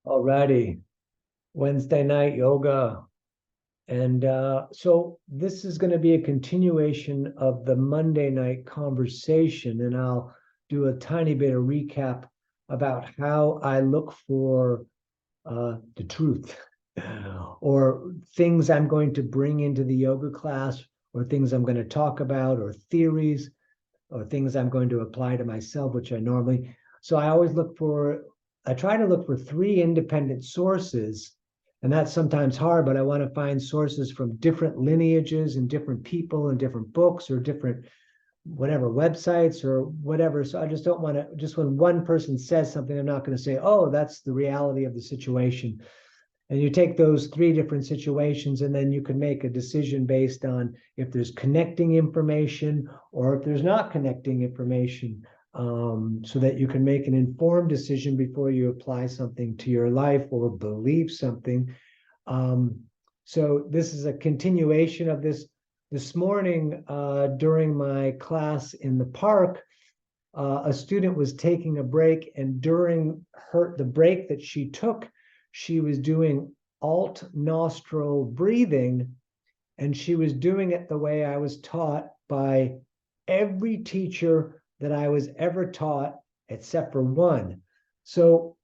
Alrighty, Wednesday night yoga. And so this is going to be a continuation of the Monday night conversation, and I'll do a tiny bit of recap about how I look for the truth or things I'm going to bring into the yoga class, or things I'm going to talk about, or theories, or things I'm going to apply to myself, which I normally. So I try to look for three independent sources. And that's sometimes hard, but I want to find sources from different lineages and different people and different books or different whatever websites or whatever. So I just don't want to, just when one person says something, I'm not going to say, oh, that's the reality of the situation. And you take those three different situations, and then you can make a decision based on if there's connecting information or if there's not connecting information, so that you can make an informed decision before you apply something to your life or believe something. So this is a continuation of this. This morning, during my class in the park, a student was taking a break, and during the break that she took, she was doing alt nostril breathing, and she was doing it the way I was taught by every teacher that I was ever taught, except for one. So,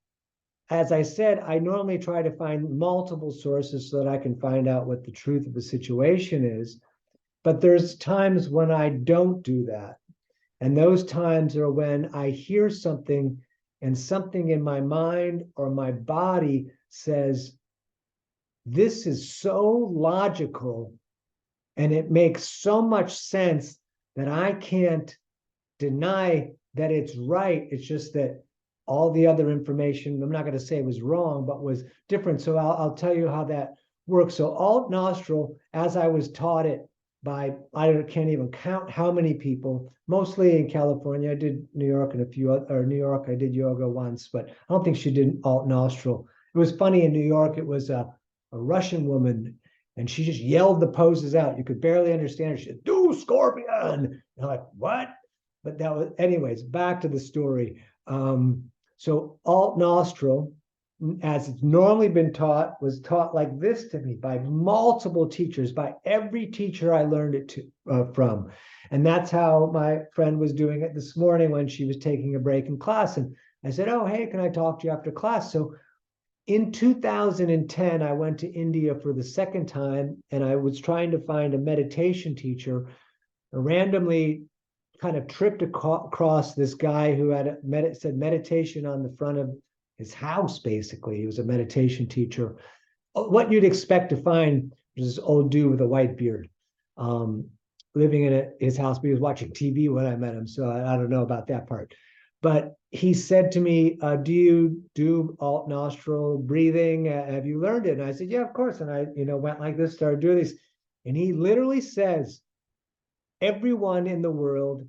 as I said, I normally try to find multiple sources so that I can find out what the truth of the situation is. But there's times when I don't do that. And those times are when I hear something and something in my mind or my body says, this is so logical and it makes so much sense that I can't deny that it's right. It's just that all the other information, I'm not going to say was wrong, but was different. So I'll tell you how that works. So alt nostril, as I was taught it by, I can't even count how many people, mostly in California. I did New York and New York, I did yoga once, but I don't think she did alt nostril. It was funny in New York, it was a Russian woman, and she just yelled the poses out. You could barely understand her. She said, do scorpion. And I'm like, what? But that was, anyways, back to the story. So alt nostril, as it's normally been taught, was taught like this to me by multiple teachers, by every teacher I learned it from. And that's how my friend was doing it this morning when she was taking a break in class. And I said, oh, hey, can I talk to you after class? So in 2010, I went to India for the second time, and I was trying to find a meditation teacher. I randomly kind of tripped across this guy who had said meditation on the front of his house. Basically, he was a meditation teacher. What you'd expect to find was this old dude with a white beard, living in his house. But he was watching TV when I met him, so I don't know about that part. But he said to me, do you do alt nostril breathing? Have you learned it? And I said, yeah, of course. And I, went like this, started doing this. And he literally says, everyone in the world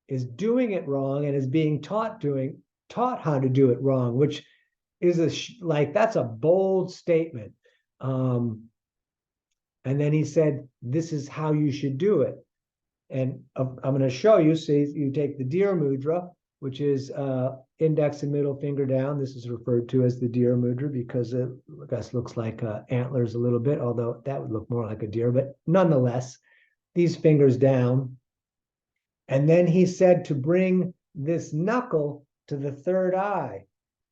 is doing it wrong and is being taught how to do it wrong, which is that's a bold statement. And then he said, this is how you should do it. And I'm going to show you. So you take the deer mudra, which is index and middle finger down. This is referred to as the deer mudra because it, I guess, looks like antlers a little bit, although that would look more like a deer. But nonetheless, these fingers down. And then he said to bring this knuckle to the third eye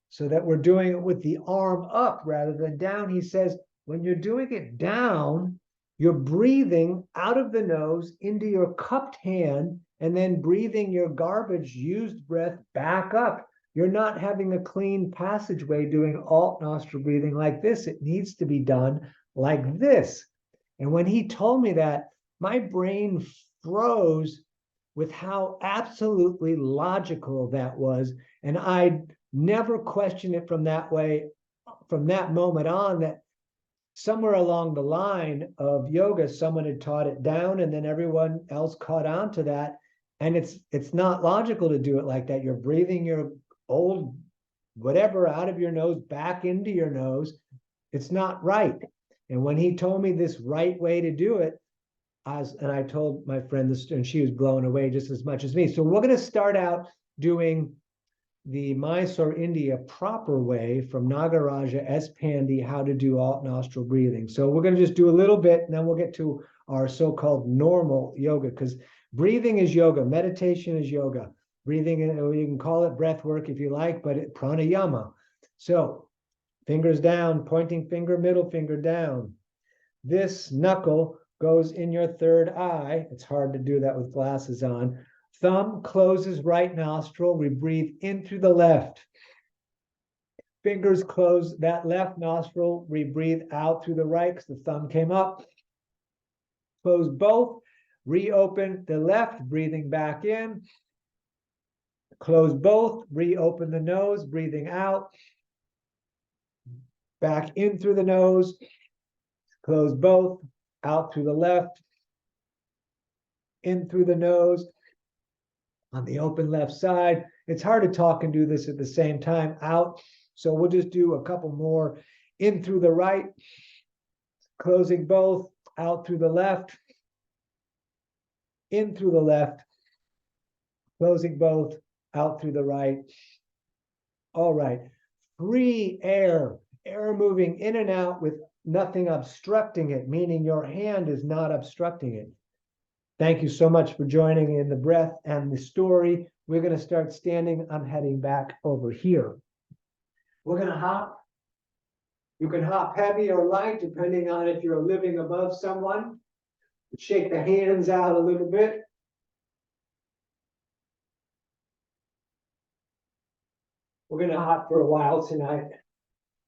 so that we're doing it with the arm up rather than down. He says, when you're doing it down, you're breathing out of the nose into your cupped hand and then breathing your garbage used breath back up. You're not having a clean passageway doing alt nostril breathing like this. It needs to be done like this. And when he told me that, my brain froze with how absolutely logical that was. And I never questioned it from that moment on, that somewhere along the line of yoga, someone had taught it down and then everyone else caught on to that. And it's not logical to do it like that. You're breathing your old whatever out of your nose back into your nose. It's not right. And when he told me this right way to do it, and I told my friend this, and she was blown away just as much as me. So we're going to start out doing the Mysore, India proper way from Nagaraja S. Pandey, how to do alt nostril breathing. So we're going to just do a little bit, and then we'll get to our so-called normal yoga, because breathing is yoga, meditation is yoga. Breathing, you can call it breath work if you like, but it, pranayama. So fingers down, pointing finger, middle finger down. This knuckle goes in your third eye. It's hard to do that with glasses on. Thumb closes right nostril. We breathe in through the left. Fingers close that left nostril. We breathe out through the right because the thumb came up. Close both. Reopen the left, breathing back in. Close both. Reopen the nose, breathing out. Back in through the nose. Close both. Out through the left. In through the nose. On the open left side. It's hard to talk and do this at the same time. Out. So we'll just do a couple more. In through the right. Closing both. Out through the left. In through the left. Closing both. Out through the right. All right. Free air. Air moving in and out with nothing obstructing it, meaning your hand is not obstructing it. Thank you so much for joining in the breath and the story. We're going to start standing. I'm heading back over here. We're going to hop. You can hop heavy or light, depending on if you're living above someone. Shake the hands out a little bit. We're going to hop for a while tonight.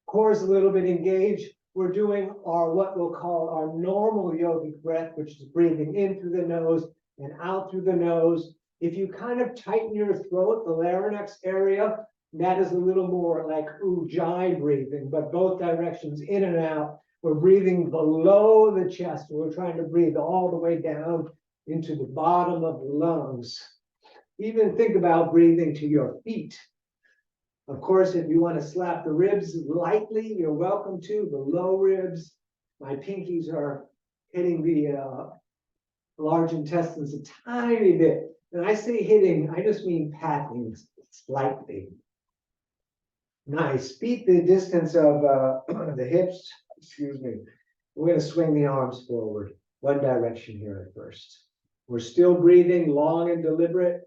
Core is a little bit engaged. We're doing our what we'll call our normal yogic breath, which is breathing in through the nose and out through the nose. If you kind of tighten your throat, the larynx area, that is a little more like ujjayi breathing, but both directions in and out. We're breathing below the chest. We're trying to breathe all the way down into the bottom of the lungs. Even think about breathing to your feet. Of course, if you want to slap the ribs lightly, you're welcome to. The low ribs, my pinkies are hitting the large intestines a tiny bit. And I say hitting, I just mean patting slightly. Nice. Beat the distance of the hips. Excuse me. We're going to swing the arms forward. One direction here at first. We're still breathing long and deliberate.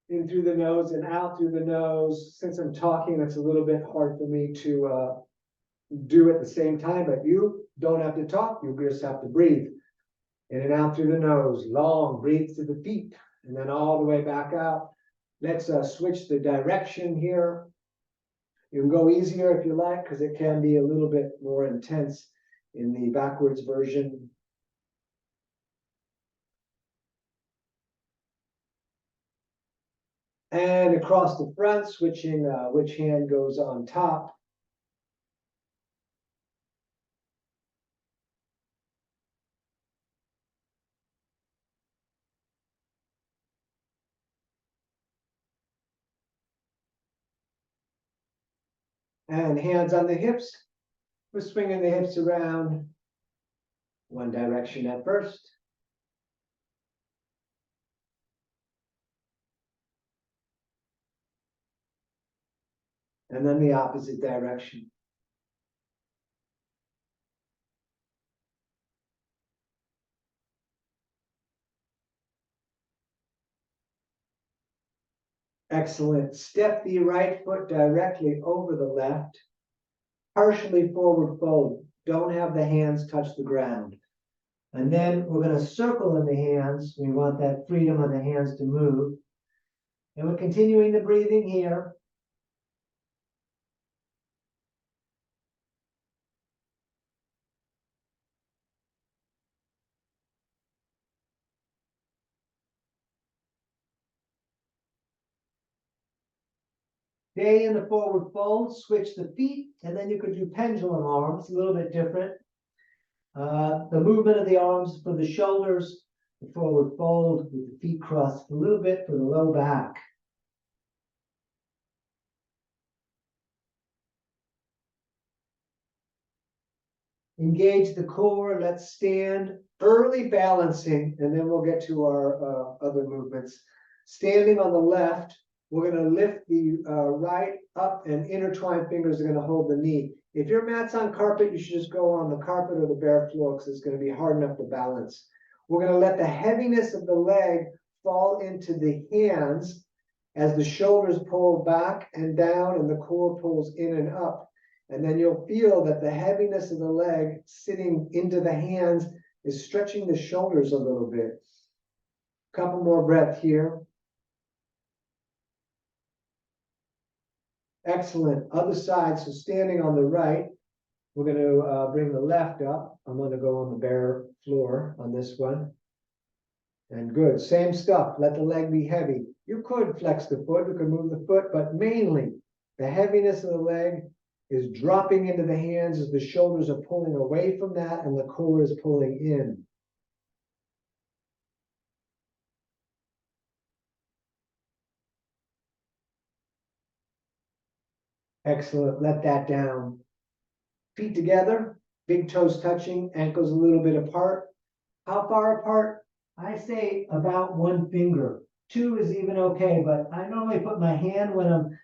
In through the nose and out through the nose. Since I'm talking, that's a little bit hard for me to do at the same time, but you don't have to talk, you just have to breathe. In and out through the nose, long, breathe to the feet, and then all the way back out. Let's switch the direction here. You can go easier if you like, because it can be a little bit more intense in the backwards version. And across the front, switching which hand goes on top. And hands on the hips. We're swinging the hips around one direction at first. And then the opposite direction. Excellent. Step the right foot directly over the left. Partially forward fold. Don't have the hands touch the ground. And then we're going to circle in the hands. We want that freedom of the hands to move. And we're continuing the breathing here. Stay in the forward fold, switch the feet, and then you could do pendulum arms, a little bit different. The movement of the arms for the shoulders, the forward fold with the feet crossed a little bit for the low back. Engage the core, let's stand, early balancing, and then we'll get to our other movements. Standing on the left, We're gonna lift the right up, and intertwined fingers are gonna hold the knee. If your mat's on carpet, you should just go on the carpet or the bare floor because it's gonna be hard enough to balance. We're gonna let the heaviness of the leg fall into the hands as the shoulders pull back and down and the core pulls in and up. And then you'll feel that the heaviness of the leg sitting into the hands is stretching the shoulders a little bit. Couple more breaths here. Excellent. Other side. So standing on the right, we're going to bring the left up. I'm going to go on the bare floor on this one. And good. Same stuff. Let the leg be heavy. You could flex the foot. You could move the foot, but mainly the heaviness of the leg is dropping into the hands as the shoulders are pulling away from that and the core is pulling in. Excellent. Let that down. Feet together, big toes touching, ankles a little bit apart. How far apart? I say about 1 finger. 2 is even okay, but I normally put my hand when I'm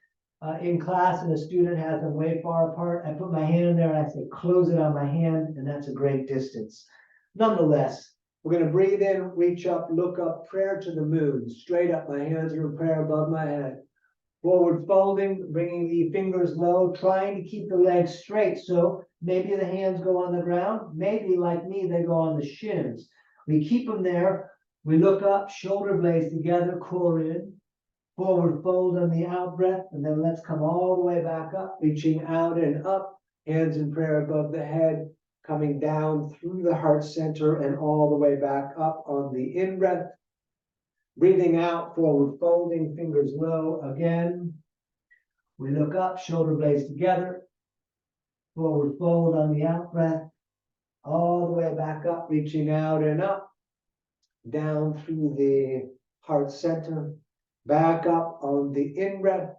in class and a student has them way far apart. I put my hand in there and I say close it on my hand, and that's a great distance. Nonetheless, we're going to breathe in, reach up, look up, prayer to the moon, straight up. My hands are in prayer above my head. Forward folding, bringing the fingers low, trying to keep the legs straight. So maybe the hands go on the ground. Maybe, like me, they go on the shins. We keep them there. We look up, shoulder blades together, core in. Forward fold on the out breath, and then let's come all the way back up, reaching out and up, hands in prayer above the head, coming down through the heart center and all the way back up on the in breath. Breathing out, forward folding, fingers low again. We look up, shoulder blades together. Forward fold on the out breath. All the way back up, reaching out and up. Down through the heart center. Back up on the in breath.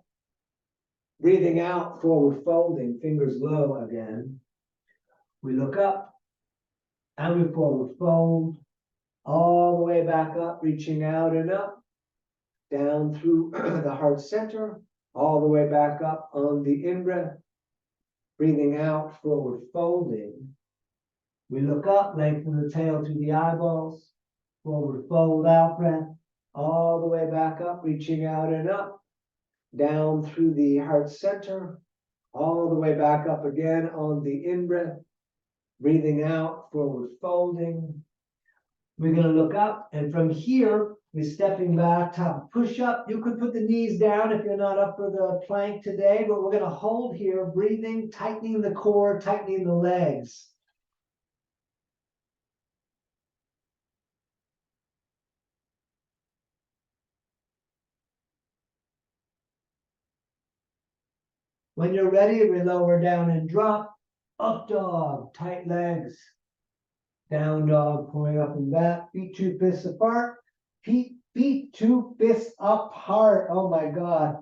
Breathing out, forward folding, fingers low again. We look up and we forward fold. All the way back up, reaching out and up, down through the heart center, all the way back up on the in-breath, breathing out, forward folding. We look up, lengthen the tail to the eyeballs, forward fold, out breath, all the way back up, reaching out and up, down through the heart center, all the way back up again on the in-breath, breathing out, forward folding. We're going to look up, and from here, we're stepping back, top push up. You could put the knees down if you're not up for the plank today, but we're going to hold here, breathing, tightening the core, tightening the legs. When you're ready, we lower down and drop. Up dog, tight legs. Down dog, pulling up and back. Feet 2 fists apart. Feet 2 fists apart. Oh my God.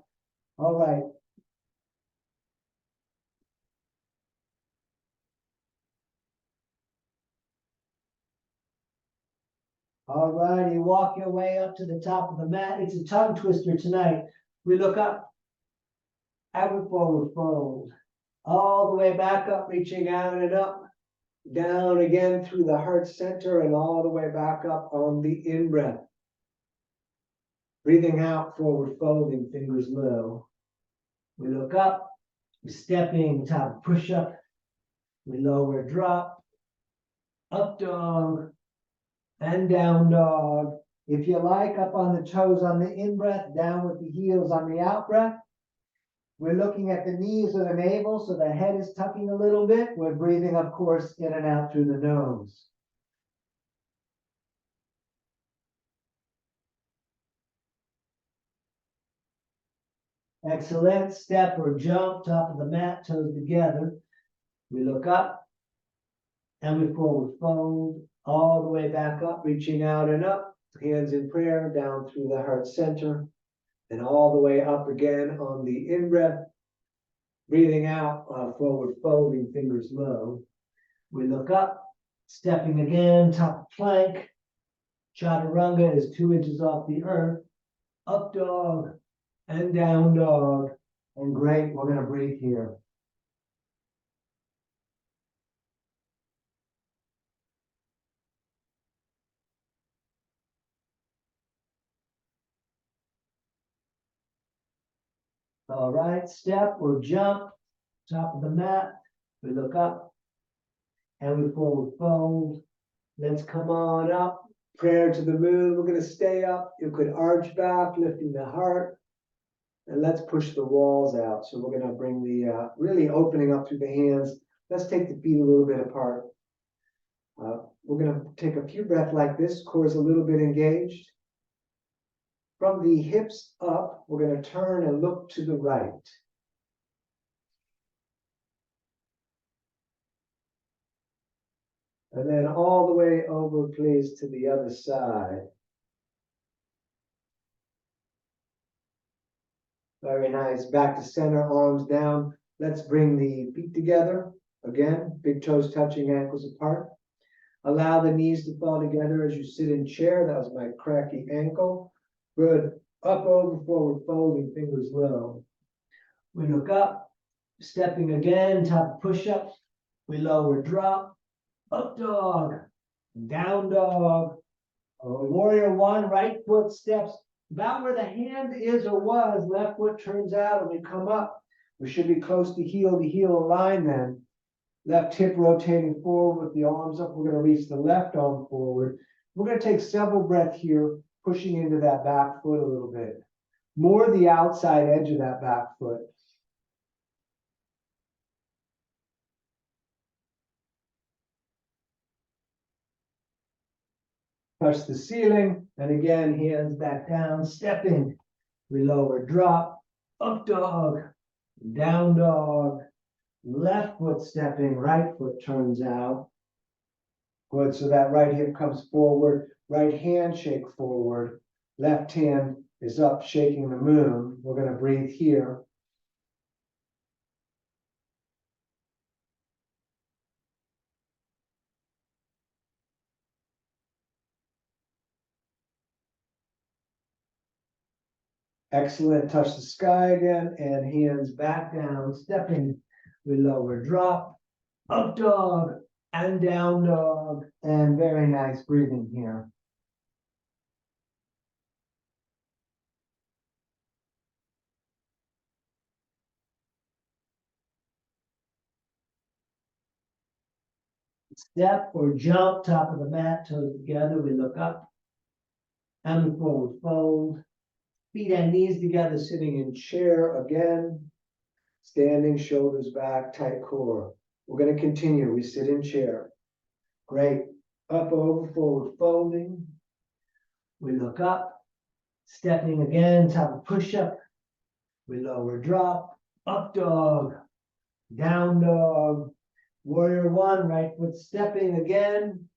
All right. All righty, walk your way up to the top of the mat. It's a tongue twister tonight. We look up, and we forward fold. All the way back up, reaching out and up. Down again through the heart center and all the way back up on the in-breath. Breathing out, forward folding, fingers low. We look up, we're stepping, top push-up. We lower, drop, up dog, and down dog. If you like, up on the toes on the in-breath, down with the heels on the out-breath. We're looking at the knees or the navel, so the head is tucking a little bit. We're breathing, of course, in and out through the nose. Excellent. Step or jump, top of the mat, toes together. We look up, and we forward fold, all the way back up, reaching out and up. Hands in prayer, down through the heart center, and all the way up again on the in-breath. Breathing out, forward folding, fingers low. We look up, stepping again, top plank. Chaturanga is 2 inches off the earth. Up dog, and down dog. And great, we're gonna breathe here. All right, step or jump, top of the mat. We look up and we forward fold. Let's come on up. Prayer to the moon. We're gonna stay up. You could arch back, lifting the heart. And let's push the walls out. So we're gonna bring the, really opening up through the hands. Let's take the feet a little bit apart. We're gonna take a few breaths like this. Core is a little bit engaged. From the hips up, we're gonna turn and look to the right. And then all the way over, please, to the other side. Very nice. Back to center, arms down. Let's bring the feet together. Again, big toes touching, ankles apart. Allow the knees to fall together as you sit in chair. That was my cracky ankle. Good. Up, over, forward, folding, fingers low. We look up, stepping again, top push-up. We lower, drop, up dog, down dog. Warrior one, right foot steps about where the hand is or was, left foot turns out, and we come up. We should be close to heel align then. Left hip rotating forward with the arms up. We're going to reach the left arm forward. We're going to take several breaths here, pushing into that back foot a little bit. More the outside edge of that back foot. Touch the ceiling, and again, hands back down, stepping. We lower, drop, up dog, down dog, left foot stepping, right foot turns out. Good, so that right hip comes forward, right hand shake forward, left hand is up, shaking the moon. We're gonna breathe here. Excellent, touch the sky again, and hands back down, stepping. We lower, drop, up dog, and down dog, and very nice breathing here. Step or jump, top of the mat, toes together, we look up, and we forward fold. Feet and knees together, sitting in chair again. Standing, shoulders back, tight core. We're going to continue. We sit in chair. Great. Up, over, forward, folding. We look up, stepping again, top of push-up. We lower, drop, up dog, down dog. Warrior one, right foot stepping again.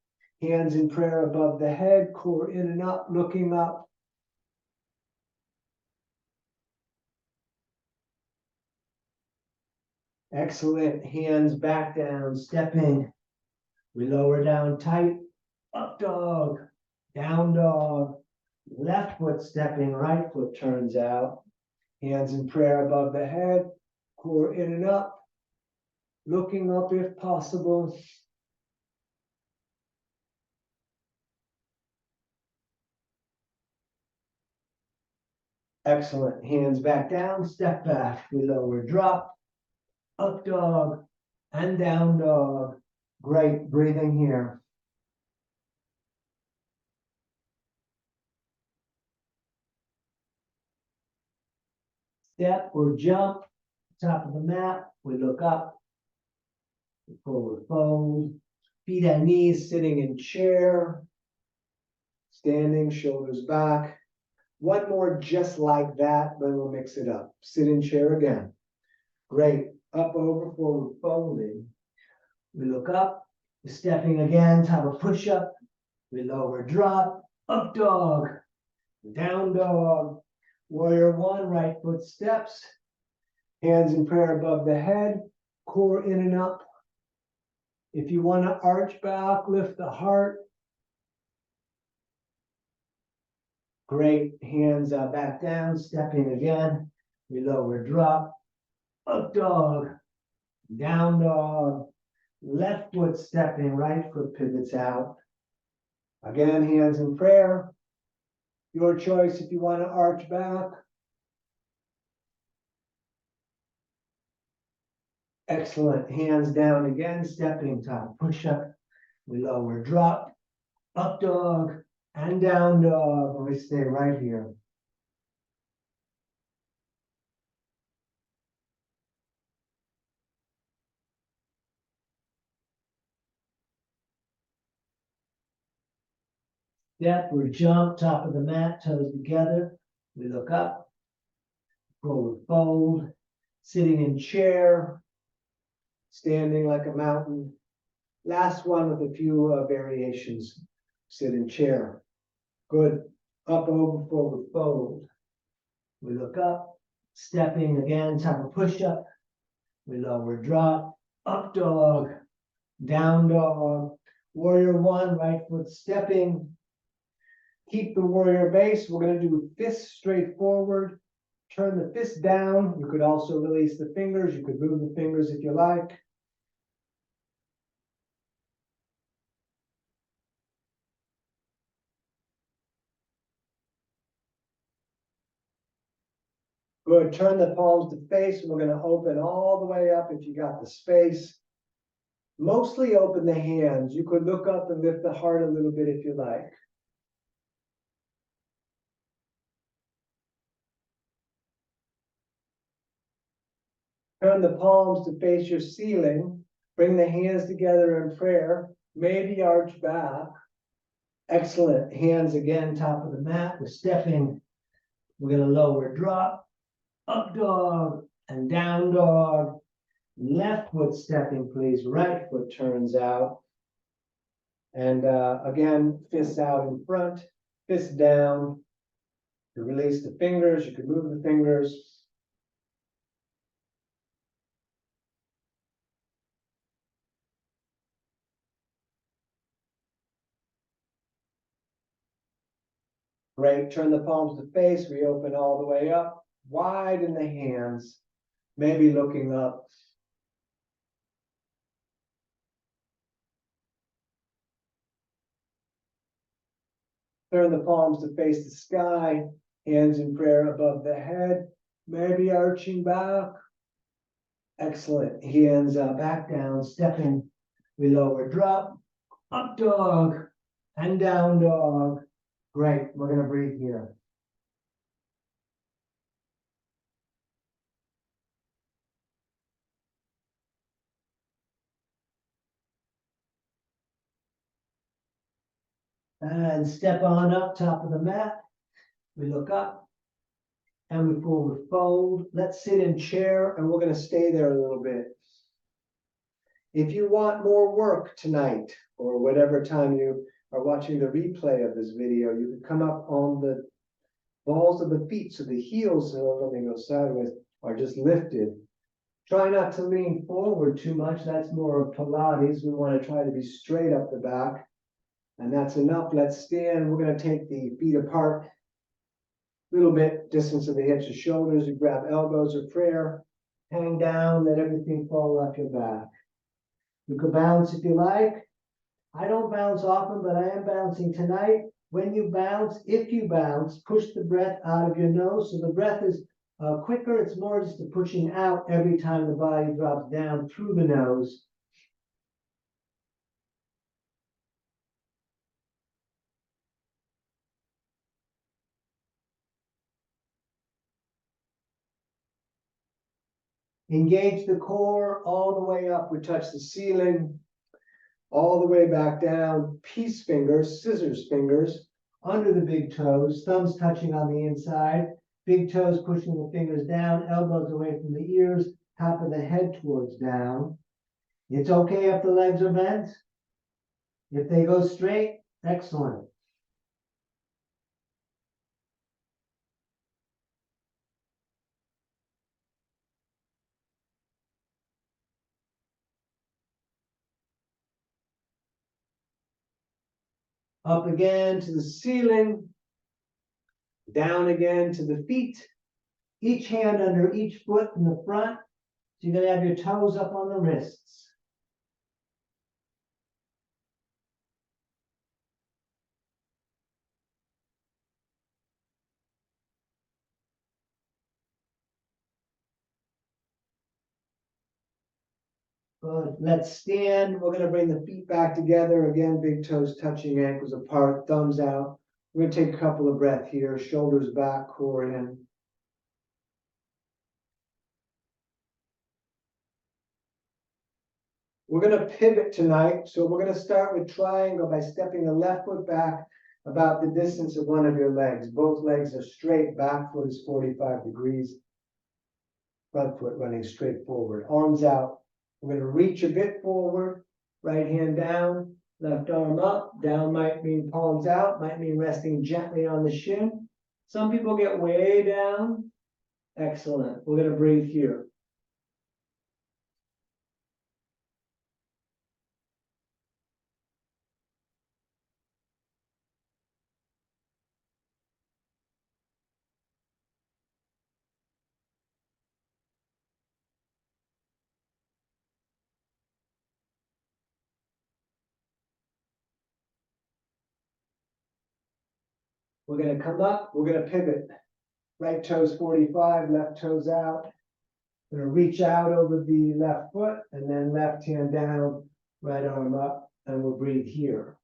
Hands in prayer above the head, core in and up, looking up. Excellent. Hands back down, stepping. We lower down tight, up dog, down dog, left foot stepping, right foot turns out. Hands in prayer above the head, core in and up, looking up if possible. Excellent. Hands back down, step back. We lower, drop, up dog, and down dog. Great breathing here. Step or jump, top of the mat. We look up, forward fold. Feet and knees sitting in chair. Standing, shoulders back. One more just like that, then we'll mix it up. Sit in chair again. Great. Up, over, forward, folding. We look up, stepping again, top of push-up. We lower, drop, up dog, down dog. Warrior one, right foot steps. Hands in prayer above the head, core in and up. If you want to arch back, lift the heart. Great. Hands back down, stepping again. We lower, drop, up dog, down dog, left foot stepping, right foot pivots out. Again, hands in prayer. Your choice if you want to arch back. Excellent. Hands down again, stepping top push up. We lower, drop, up dog, and down dog. And we stay right here. Step or jump, top of the mat, toes together. We look up, forward fold, sitting in chair, standing like a mountain. Last one with a few variations. Sit in chair. Good. Up, over, forward fold. We look up, stepping again, top of push up. We lower, drop, up dog, down dog. Warrior one, right foot stepping. Keep the warrior base. We're going to do fists straight forward. Turn the fist down. You could also release the fingers. You could move the fingers if you like. Good. Turn the palms to face. We're going to open all the way up if you got the space. Mostly open the hands. You could look up and lift the heart a little bit if you like. Turn the palms to face your ceiling. Bring the hands together in prayer. Maybe arch back. Excellent. Hands again, top of the mat. We're stepping. We're going to lower, drop, up dog, and down dog. Left foot stepping, please. Right foot turns out. And again, fists out in front, fist down. You release the fingers. You can move the fingers. Great. Turn the palms to face. We open all the way up. Wide in the hands. Maybe looking up. Turn the palms to face the sky. Hands in prayer above the head. Maybe arching back. Excellent. Hands back down, stepping. We lower, drop, up dog, and down dog. Great. We're going to breathe here. And step on up, top of the mat. We look up and we forward fold. Let's sit in chair and we're going to stay there a little bit. If you want more work tonight or whatever time you are watching the replay of this video, you can come up on the balls of the feet so the heels, let me go sideways, are just lifted. Try not to lean forward too much. That's more of Pilates. We want to try to be straight up the back. And that's enough. Let's stand. We're going to take the feet apart a little bit, distance of the hips to shoulders. You grab elbows or prayer. Hang down. Let everything fall off your back. You could bounce if you like. I don't bounce often, but I am bouncing tonight. When you bounce, if you bounce, push the breath out of your nose. So the breath is quicker. It's more just a pushing out every time the body drops down through the nose. Engage the core all the way up. We touch the ceiling. All the way back down. Peace fingers, scissors fingers, under the big toes. Thumbs touching on the inside. Big toes pushing the fingers down. Elbows away from the ears. Top of the head towards down. It's okay if the legs are bent. If they go straight, excellent. Up again to the ceiling. Down again to the feet. Each hand under each foot in the front. So you're gonna have your toes up on the wrists. Good. Let's stand. We're gonna bring the feet back together. Again, big toes touching, ankles apart, thumbs out. We're gonna take a couple of breaths here. Shoulders back, core in. We're gonna pivot tonight. So we're gonna start with triangle by stepping the left foot back about the distance of one of your legs. Both legs are straight. Back foot is 45 degrees. Front foot running straight forward. Arms out. We're gonna reach a bit forward. Right hand down. Left arm up. Down might mean palms out. Might mean resting gently on the shin. Some people get way down. Excellent. We're gonna breathe here. We're gonna come up. We're gonna pivot. Right toes 45, left toes out. We're gonna reach out over the left foot and then left hand down, right arm up, and we'll breathe here.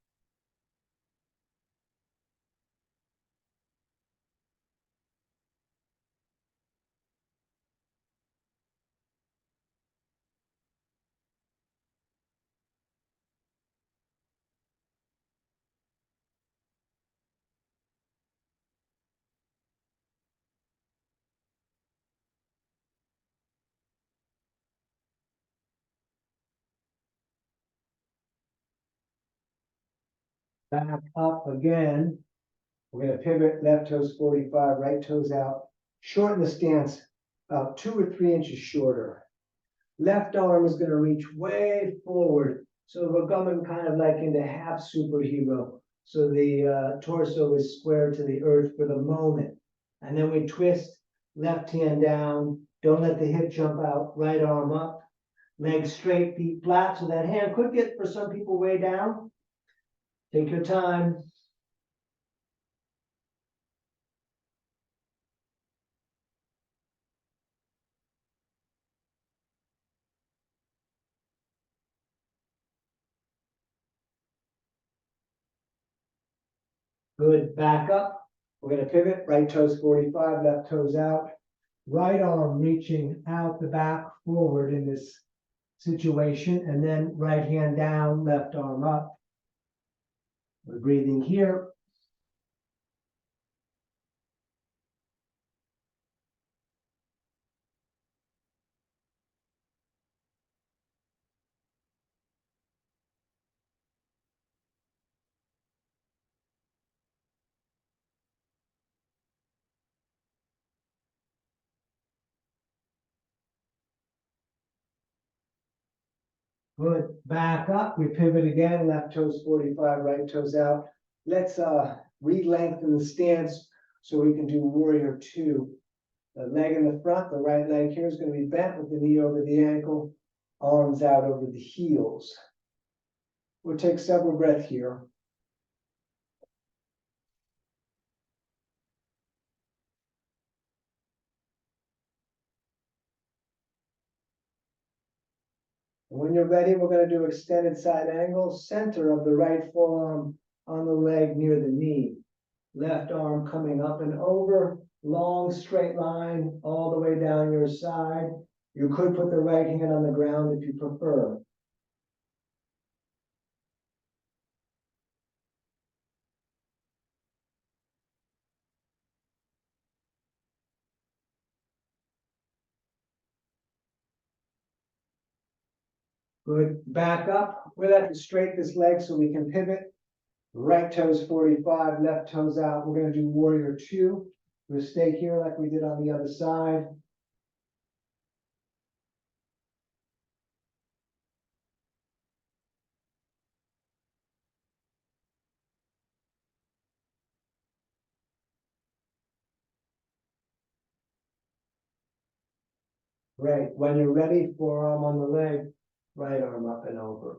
Back up again. We're gonna pivot, left toes 45, right toes out. Shorten the stance about 2 or 3 inches shorter. Left arm is gonna reach way forward. So we're coming kind of like into half superhero. So the torso is square to the earth for the moment. And then we twist, left hand down. Don't let the hip jump out. Right arm up. Legs straight, feet flat. So that hand could get, for some people, way down. Take your time. Good, back up. We're gonna pivot, right toes 45, left toes out. Right arm reaching out the back forward in this situation, and then right hand down, left arm up. We're breathing here. Good, back up. We pivot again, left toes 45, right toes out. Let's re-lengthen the stance so we can do warrior two. The leg in the front, the right leg here is going to be bent with the knee over the ankle, arms out over the heels. We'll take several breaths here. And when you're ready, we're going to do extended side angle, center of the right forearm on the leg near the knee. Left arm coming up and over, long straight line all the way down your side. You could put the right hand on the ground if you prefer. Good, back up. We'll have to straighten this leg so we can pivot. Right toes 45, left toes out. We're going to do warrior two. We'll stay here like we did on the other side. Great. When you're ready, forearm on the leg, right arm up and over.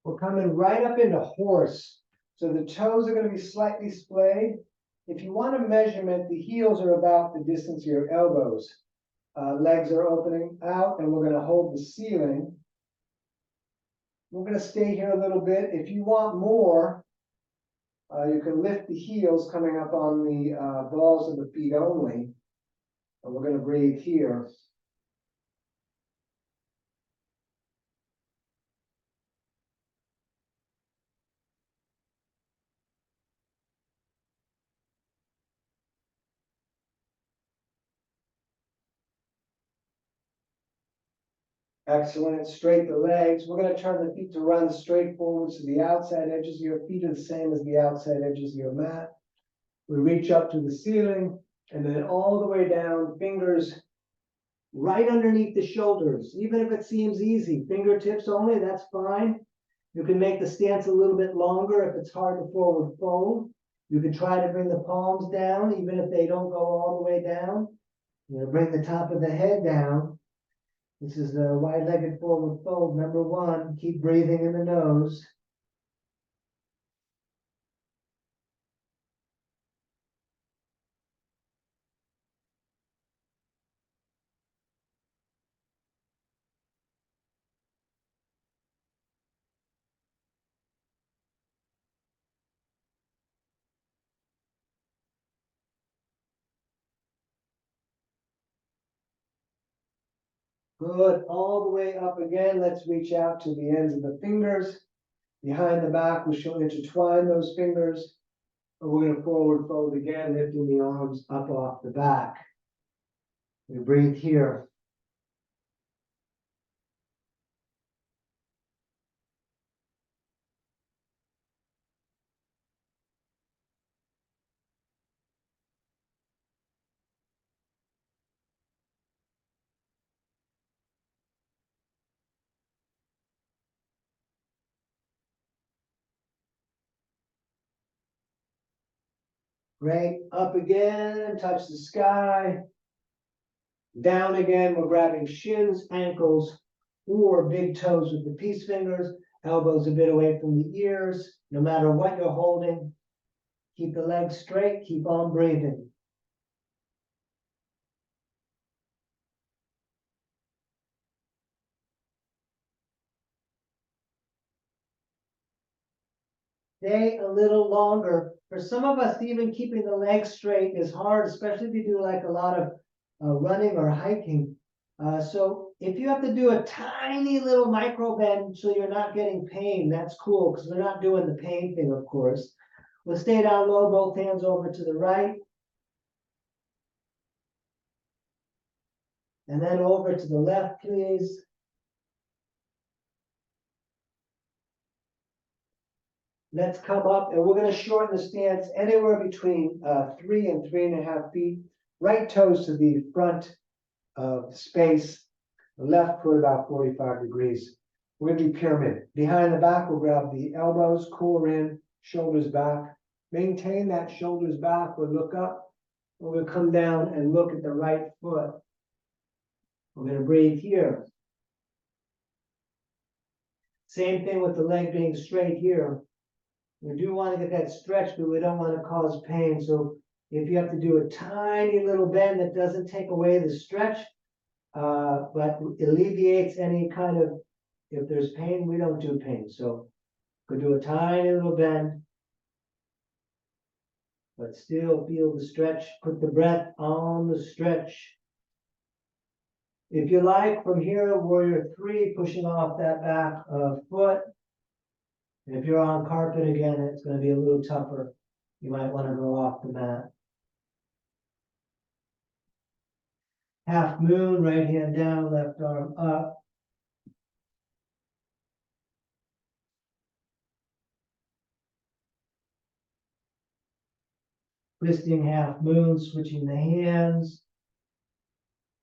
We're coming right up into horse. So the toes are going to be slightly splayed. If you want a measurement, the heels are about the distance of your elbows. Legs are opening out, and we're going to hold the ceiling. We're going to stay here a little bit. If you want more, you can lift the heels coming up on the balls of the feet only. And we're going to breathe here. Excellent. Straight the legs. We're going to turn the feet to run straight forward so the outside edges of your feet are the same as the outside edges of your mat. We reach up to the ceiling and then all the way down, fingers right underneath the shoulders. Even if it seems easy, fingertips only, that's fine. You can make the stance a little bit longer if it's hard to forward fold. You can try to bring the palms down, even if they don't go all the way down. You're going to bring the top of the head down. This is the wide-legged forward fold. Number one, keep breathing in the nose. Good. All the way up again. Let's reach out to the ends of the fingers. Behind the back, we shall intertwine those fingers. And we're going to forward fold again, lifting the arms up off the back. We breathe here. Great. Up again, touch the sky. Down again, we're grabbing shins, ankles, or big toes with the peace fingers. Elbows a bit away from the ears. No matter what you're holding, keep the legs straight, keep on breathing. Stay a little longer. For some of us, even keeping the legs straight is hard, especially if you do like a lot of running or hiking. So if you have to do a tiny little micro bend so you're not getting pain, that's cool because we're not doing the pain thing, of course. We'll stay down low, both hands over to the right. And then over to the left, please. Let's come up and we're going to shorten the stance anywhere between 3 and 3.5 feet. Right toes to the front of space. The left foot about 45 degrees. We're going to do pyramid. Behind the back, we'll grab the elbows, core in, shoulders back. Maintain that shoulders back. We'll look up. We're going to come down and look at the right foot. We're going to breathe here. Same thing with the leg being straight here. We do want to get that stretch, but we don't want to cause pain. So if you have to do a tiny little bend that doesn't take away the stretch, but alleviates any kind of, if there's pain, we don't do pain. So could do a tiny little bend, but still feel the stretch. Put the breath on the stretch. If you like, from here, warrior 3, pushing off that back foot. And if you're on carpet again, it's going to be a little tougher. You might want to go off the mat. Half moon, right hand down, left arm up. Twisting half moon, switching the hands.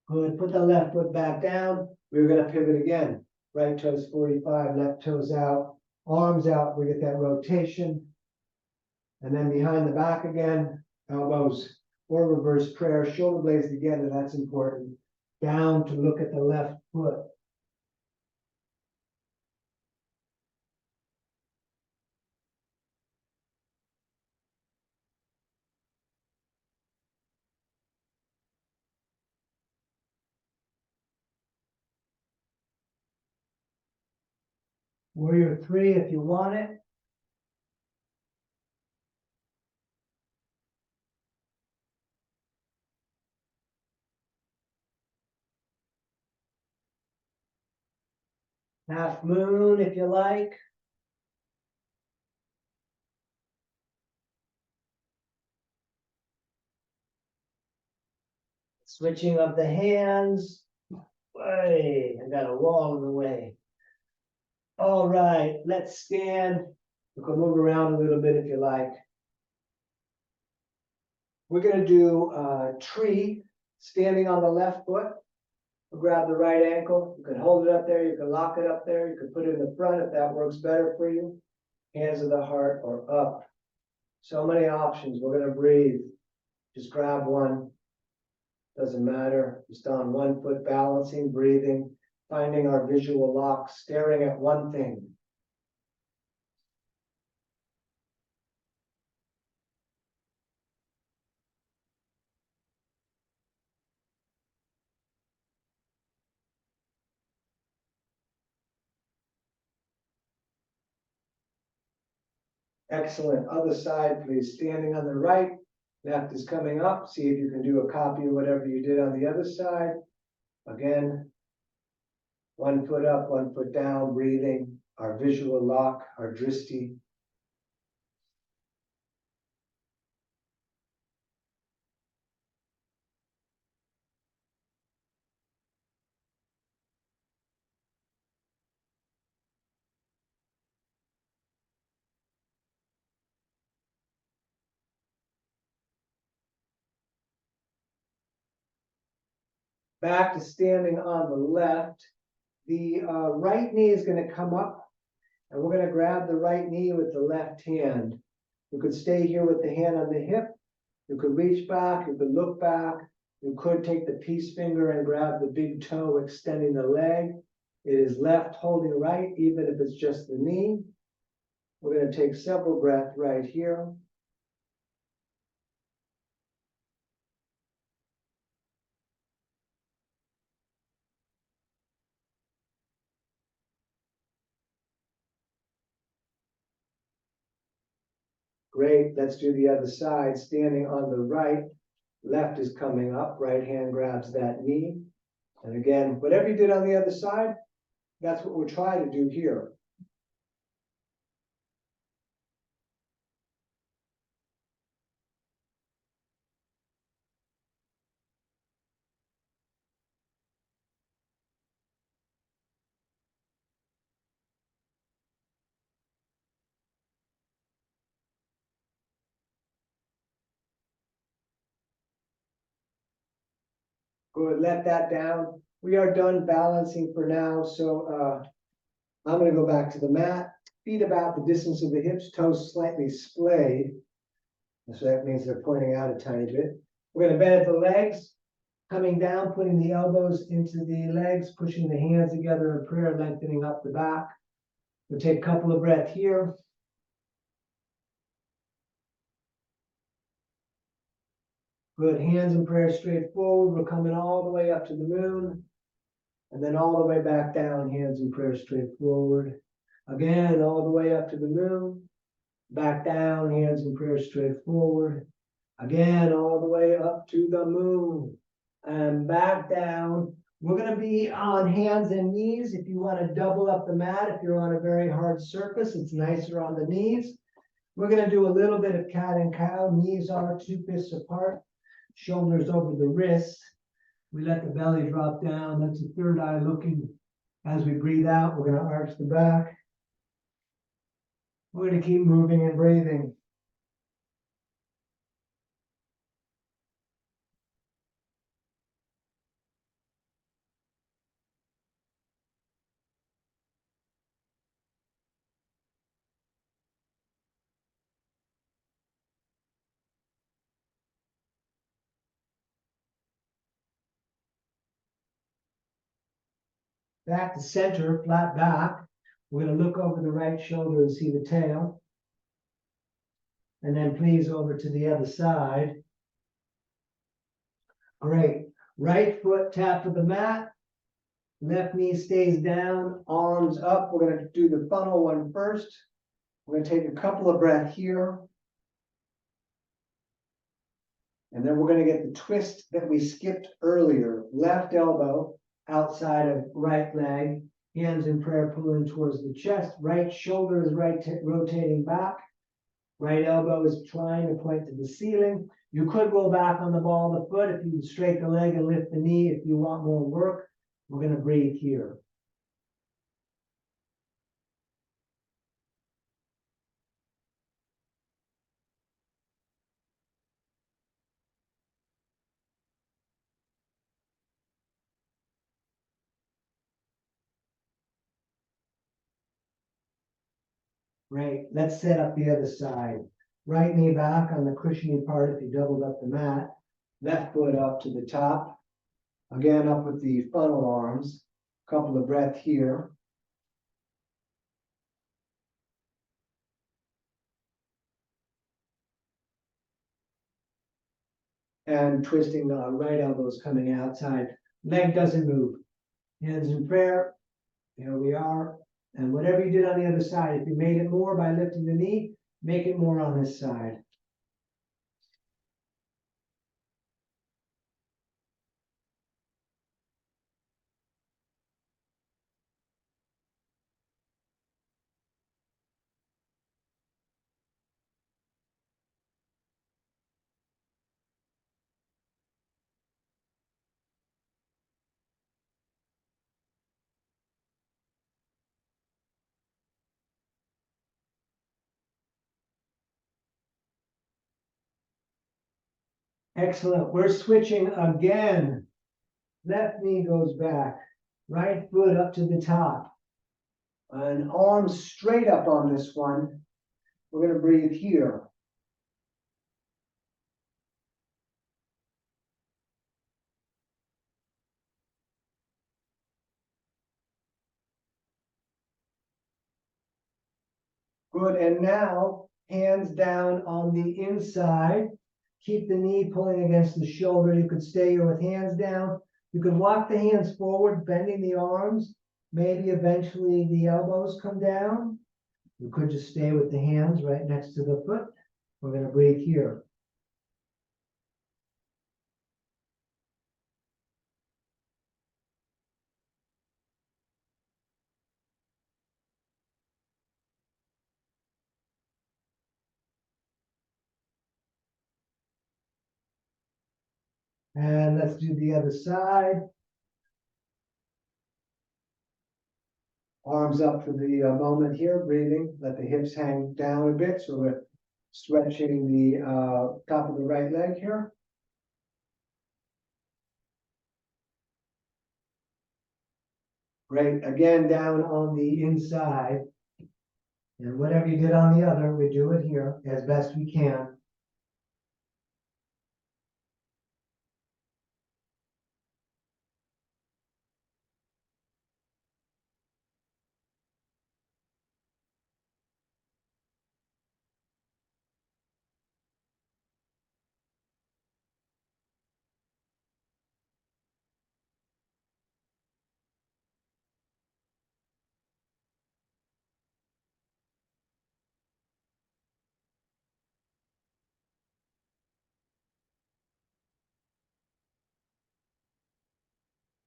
Good, put the left foot back down. We're gonna pivot again. Right toes 45, left toes out, arms out, we get that rotation. And then behind the back again, elbows or reverse prayer, shoulder blades together, that's important. Down to look at the left foot. Warrior 3 if you want it. Half moon if you like. Switching of the hands. Hey, I got a wall in the way. All right, let's stand. You can move around a little bit if you like. We're going to do a tree, standing on the left foot. We'll grab the right ankle. You can hold it up there. You can lock it up there. You can put it in the front if that works better for you. Hands of the heart or up. So many options. We're going to breathe. Just grab one. Doesn't matter. Just on one foot, balancing, breathing, finding our visual lock, staring at one thing. Excellent. Other side, please. Standing on the right, left is coming up. See if you can do a copy of whatever you did on the other side. Again, one foot up, one foot down, breathing, our visual lock, our dristi. Back to standing on the left. The right knee is going to come up, and we're going to grab the right knee with the left hand. You could stay here with the hand on the hip. You could reach back. You could look back. You could take the peace finger and grab the big toe, extending the leg. It is left holding right, even if it's just the knee. We're going to take several breaths right here. Great, let's do the other side. Standing on the right, left is coming up, right hand grabs that knee. And again, whatever you did on the other side, that's what we're trying to do here. Good, let that down. We are done balancing for now. So I'm going to go back to the mat. Feet about the distance of the hips, toes slightly splayed. So that means they're pointing out a tiny bit. We're going to bend at the legs, coming down, putting the elbows into the legs, pushing the hands together in prayer, lengthening up the back. We'll take a couple of breaths here. Good, hands in prayer straight forward. We're coming all the way up to the moon. And then all the way back down, hands in prayer straight forward. Again, all the way up to the moon. Back down, hands in prayer straight forward. Again, all the way up to the moon. And back down. We're going to be on hands and knees. If you want to double up the mat, if you're on a very hard surface, it's nicer on the knees. We're going to do a little bit of cat and cow. Knees are 2 fists apart. Shoulders over the wrists. We let the belly drop down. That's the third eye looking. As we breathe out, we're going to arch the back. We're going to keep moving and breathing. back to center, flat back. We're going to look over the right shoulder and see the tail. And then please over to the other side. Great. Right foot tap to the mat. Left knee stays down, arms up. We're going to do the funnel one first. We're going to take a couple of breaths here. And then we're going to get the twist that we skipped earlier. Left elbow outside of right leg. Hands in prayer pulling towards the chest. Right shoulder is rotating back. Right elbow is trying to point to the ceiling. You could roll back on the ball of the foot if you straight the leg and lift the knee if you want more work. We're going to breathe here. Great. Let's set up the other side. Right knee back on the cushiony part if you doubled up the mat. Left foot up to the top. Again, up with the funnel arms. Couple of breaths here. And twisting the right elbows coming outside. Leg doesn't move. Hands in prayer. Here we are. And whatever you did on the other side, if you made it more by lifting the knee, make it more on this side. Excellent. We're switching again. Left knee goes back. Right foot up to the top. And arms straight up on this one. We're going to breathe here. Good. And now, hands down on the inside. Keep the knee pulling against the shoulder. You could stay here with hands down. You can walk the hands forward, bending the arms. Maybe eventually the elbows come down. You could just stay with the hands right next to the foot. We're going to breathe here. And let's do the other side. Arms up for the moment here, breathing. Let the hips hang down a bit. So we're stretching the top of the right leg here. Great. Again, down on the inside. And whatever you did on the other, we do it here as best we can.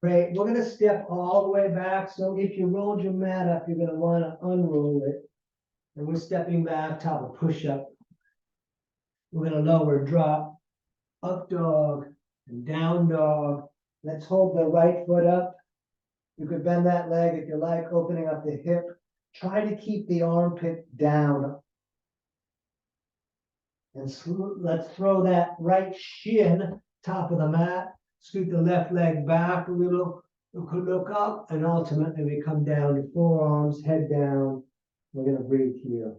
Great. We're going to step all the way back. So if you rolled your mat up, you're going to want to unroll it. And we're stepping back, top of push-up. We're going to lower, drop, up dog, and down dog. Let's hold the right foot up. You could bend that leg if you like, opening up the hip. Try to keep the armpit down. And let's throw that right shin, top of the mat. Scoot the left leg back a little. You could look up, and ultimately we come down to forearms, head down. We're going to breathe here.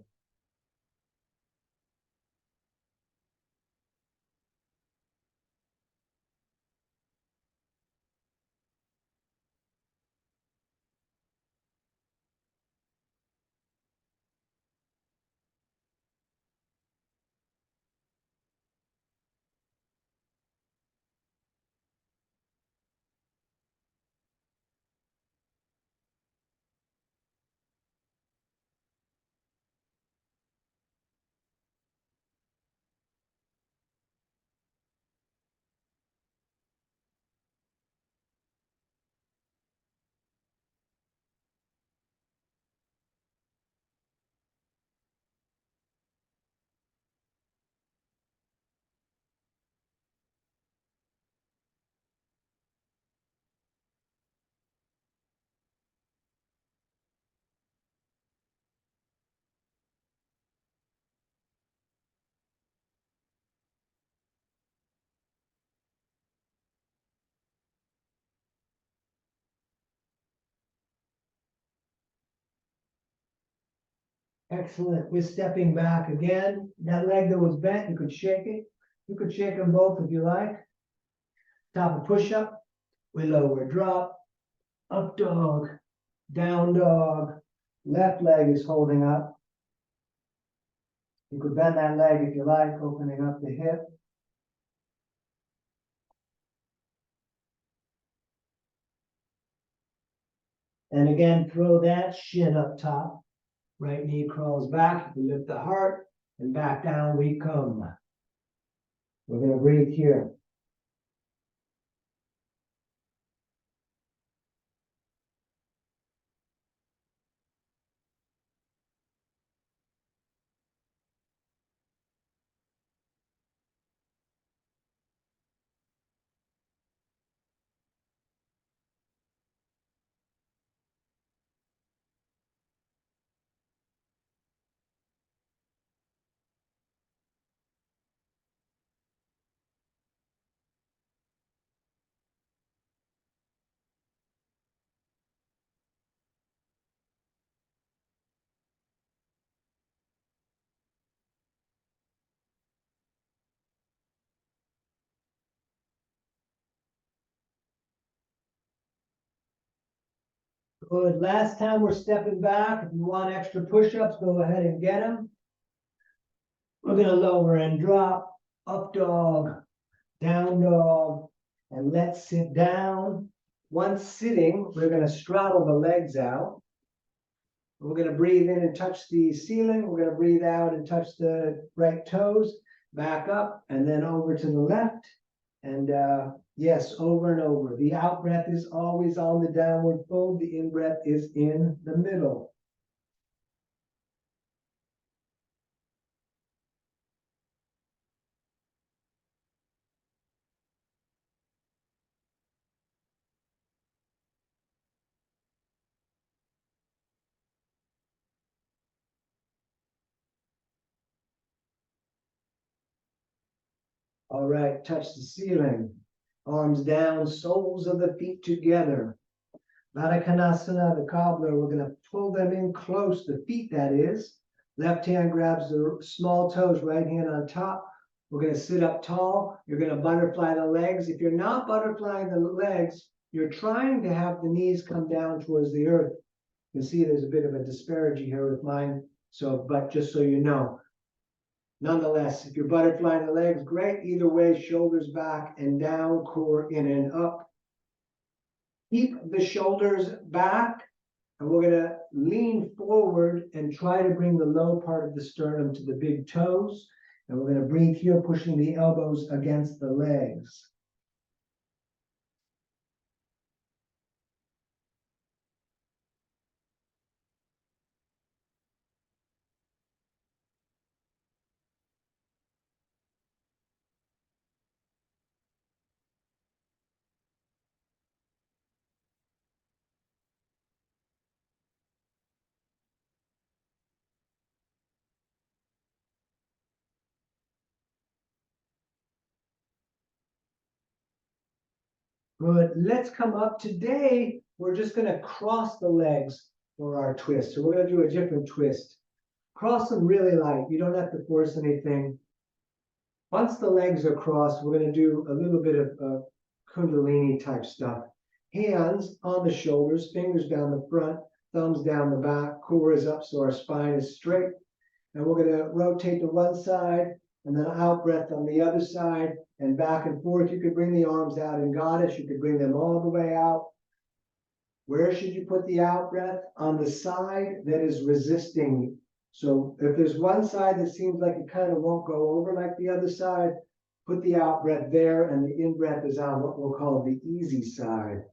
Excellent. We're stepping back again. That leg that was bent, you could shake it. You could shake them both if you like. Top of push-up. We lower, drop, up dog, down dog. Left leg is holding up. You could bend that leg if you like, opening up the hip. And again, throw that shin up top. Right knee crawls back. You lift the heart, and back down we come. We're going to breathe here. Good. Last time we're stepping back. If you want extra push-ups, go ahead and get them. We're going to lower and drop, up dog, down dog, and let's sit down. Once sitting, we're going to straddle the legs out. We're going to breathe in and touch the ceiling. We're going to breathe out and touch the right toes, back up, and then over to the left. And yes, over and over. The out breath is always on the downward fold. The in breath is in the middle. All right, touch the ceiling. Arms down, soles of the feet together. Baddha Konasana, the cobbler, we're going to pull them in close, the feet that is. Left hand grabs the small toes, right hand on top. We're going to sit up tall. You're going to butterfly the legs. If you're not butterflying the legs, you're trying to have the knees come down towards the earth. You can see there's a bit of a disparity here with mine. So, but just so you know. Nonetheless, if you're butterflying the legs, great. Either way, shoulders back and down, core in and up. Keep the shoulders back, and we're going to lean forward and try to bring the low part of the sternum to the big toes. And we're going to breathe here, pushing the elbows against the legs. Good. Let's come up. Today, we're just going to cross the legs for our twist. So we're going to do a different twist. Cross them really light. You don't have to force anything. Once the legs are crossed, we're going to do a little bit of Kundalini type stuff. Hands on the shoulders, fingers down the front, thumbs down the back, core is up so our spine is straight. And we're going to rotate to one side and then out breath on the other side and back and forth. You could bring the arms out in goddess. You could bring them all the way out. Where should you put the out breath? On the side that is resisting. So if there's one side that seems like it kind of won't go over like the other side, put the out breath there, and the in breath is on what we'll call the easy side.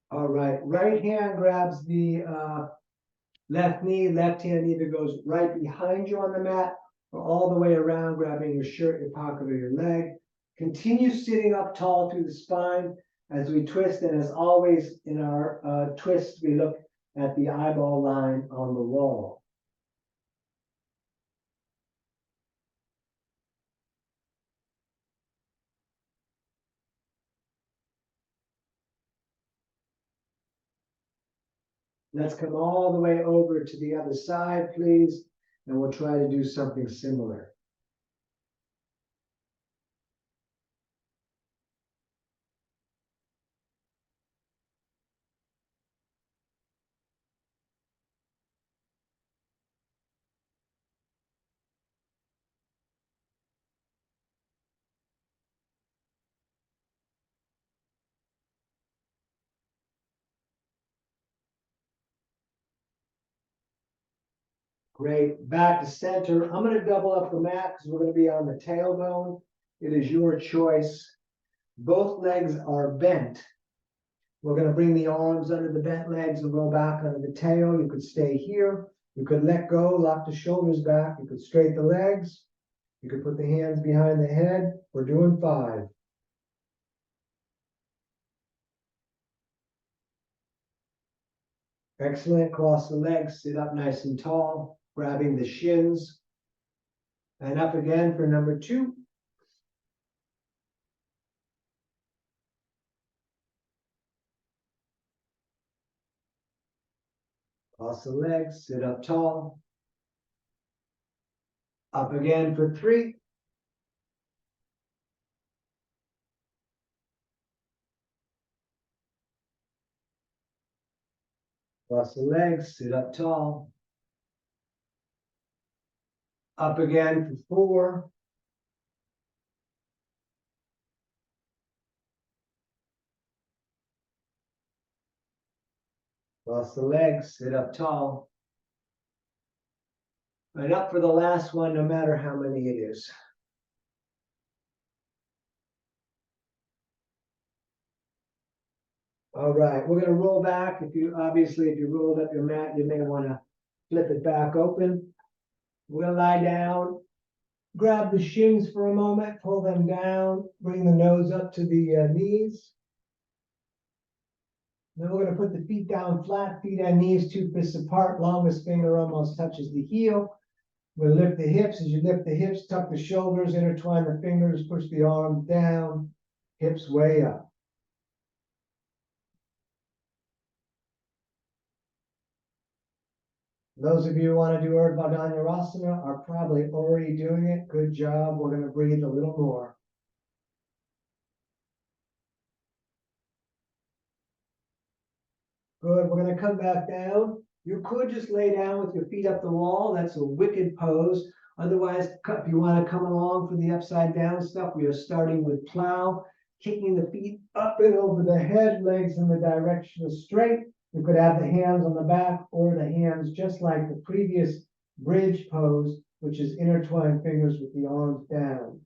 All right, right hand grabs the left knee, left hand either goes right behind you on the mat Go all the way around, grabbing your shirt, your pocket, or your leg. Continue sitting up tall through the spine as we twist. And as always in our twist, we look at the eyeball line on the wall. Let's come all the way over to the other side, please. And we'll try to do something similar. Great. Back to center. I'm going to double up the mat because we're going to be on the tailbone. It is your choice. Both legs are bent. We're going to bring the arms under the bent legs and go back under the tail. You could stay here. You could let go, lock the shoulders back. You could straighten the legs. You could put the hands behind the head. We're doing 5. Excellent. Cross the legs, sit up nice and tall, grabbing the shins. And up again for number 2. Cross the legs, sit up tall. Up again for 3. Cross the legs, sit up tall. Up again for 4. Cross the legs, sit up tall. And up for the last one, no matter how many it is. All right, we're going to roll back. If you rolled up your mat, you may want to flip it back open. We're going to lie down, grab the shins for a moment, pull them down, bring the nose up to the knees. Then we're going to put the feet down flat, feet and knees 2 fists apart, longest finger almost touches the heel. We'll lift the hips. As you lift the hips, tuck the shoulders, intertwine the fingers, push the arms down, hips way up. Those of you who want to do Urdhva Dhanurasana are probably already doing it. Good job. We're going to breathe a little more. Good. We're going to come back down. You could just lay down with your feet up the wall. That's a wicked pose. Otherwise, if you want to come along for the upside down stuff, we are starting with plow, kicking the feet up and over the head, legs in the direction of straight. You could have the hands on the back or the hands just like the previous bridge pose, which is intertwined fingers with the arms down.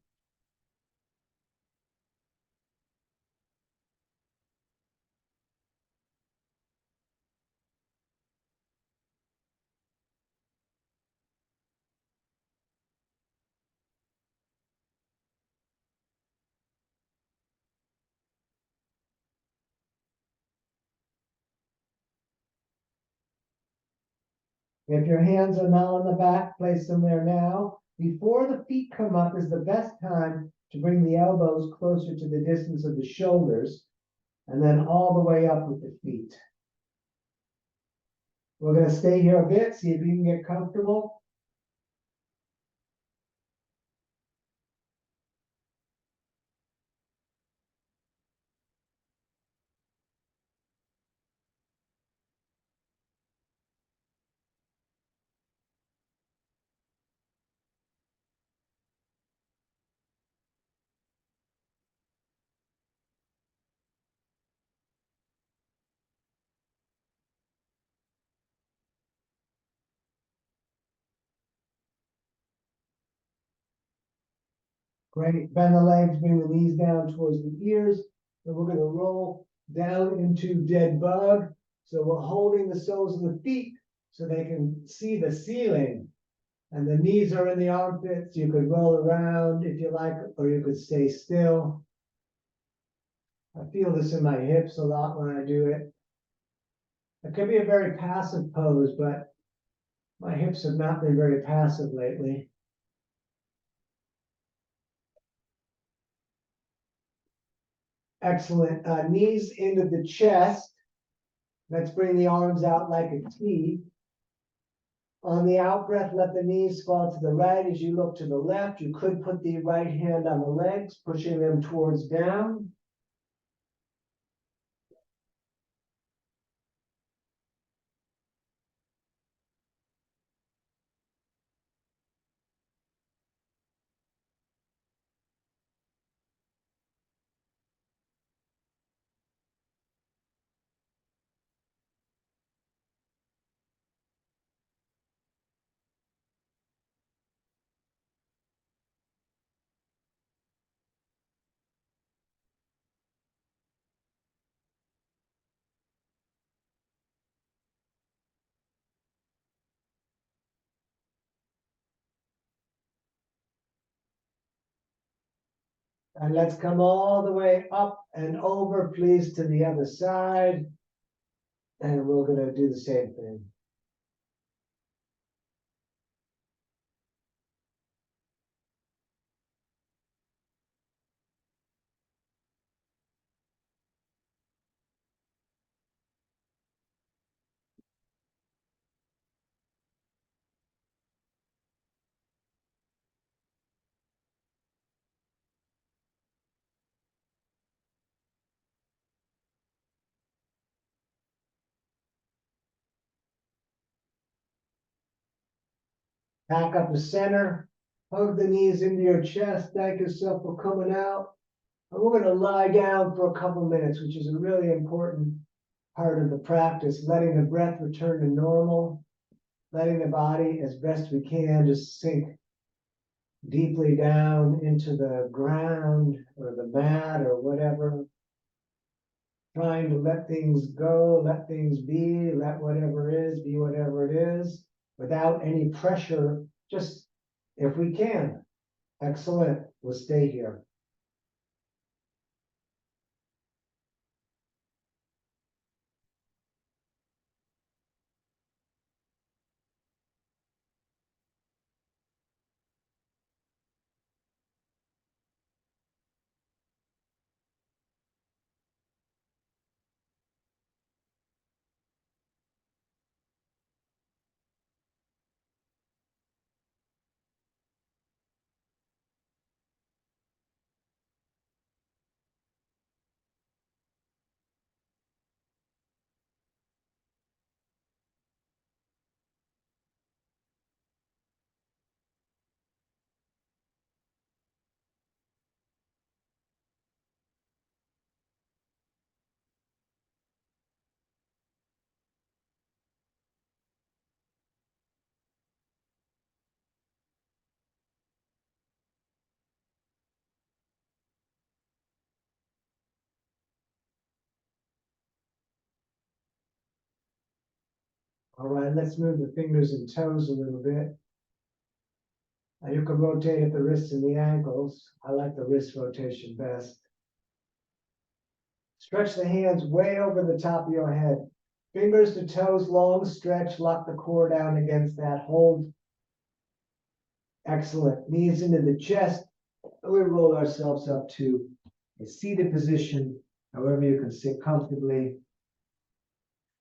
If your hands are not on the back, place them there now. Before the feet come up is the best time to bring the elbows closer to the distance of the shoulders, and then all the way up with the feet. We're going to stay here a bit, see if you can get comfortable. Great. Bend the legs, bring the knees down towards the ears. And we're going to roll down into dead bug. So we're holding the soles of the feet so they can see the ceiling. And the knees are in the armpits. You could roll around if you like, or you could stay still. I feel this in my hips a lot when I do it. It could be a very passive pose, but my hips have not been very passive lately. Excellent. Knees into the chest. Let's bring the arms out like a T. On the out breath, let the knees fall to the right. As you look to the left, you could put the right hand on the legs, pushing them towards down. And let's come all the way up and over, please, to the other side. And we're going to do the same thing. Back up to center. Hug the knees into your chest. Thank yourself for coming out. And we're going to lie down for a couple minutes, which is a really important part of the practice, letting the breath return to normal, letting the body, as best we can, just sink deeply down into the ground or the mat or whatever. Trying to let things go, let things be, let whatever is be whatever it is, without any pressure, just if we can. Excellent. We'll stay here. All right, let's move the fingers and toes a little bit. Now you can rotate at the wrists and the ankles. I like the wrist rotation best. Stretch the hands way over the top of your head. Fingers to toes, long stretch, lock the core down against that, hold. Excellent. Knees into the chest. We roll ourselves up to a seated position, however you can sit comfortably.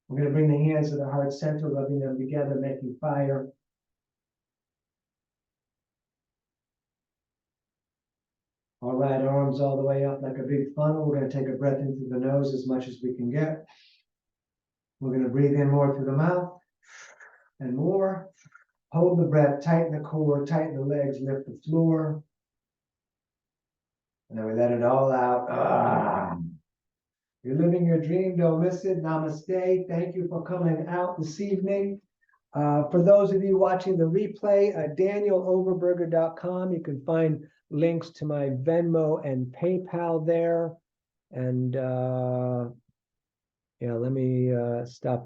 We're going to bring the hands to the heart center, rubbing them together, making fire. All right, arms all the way up like a big funnel. We're going to take a breath in through the nose as much as we can get. We're going to breathe in more through the mouth and more. Hold the breath, tighten the core, tighten the legs, lift the floor. And then we let it all out. You're living your dream, don't miss it. Namaste. Thank you for coming out this evening. For those of you watching the replay, DanielOverberger.com, you can find links to my Venmo and PayPal there. And yeah, let me stop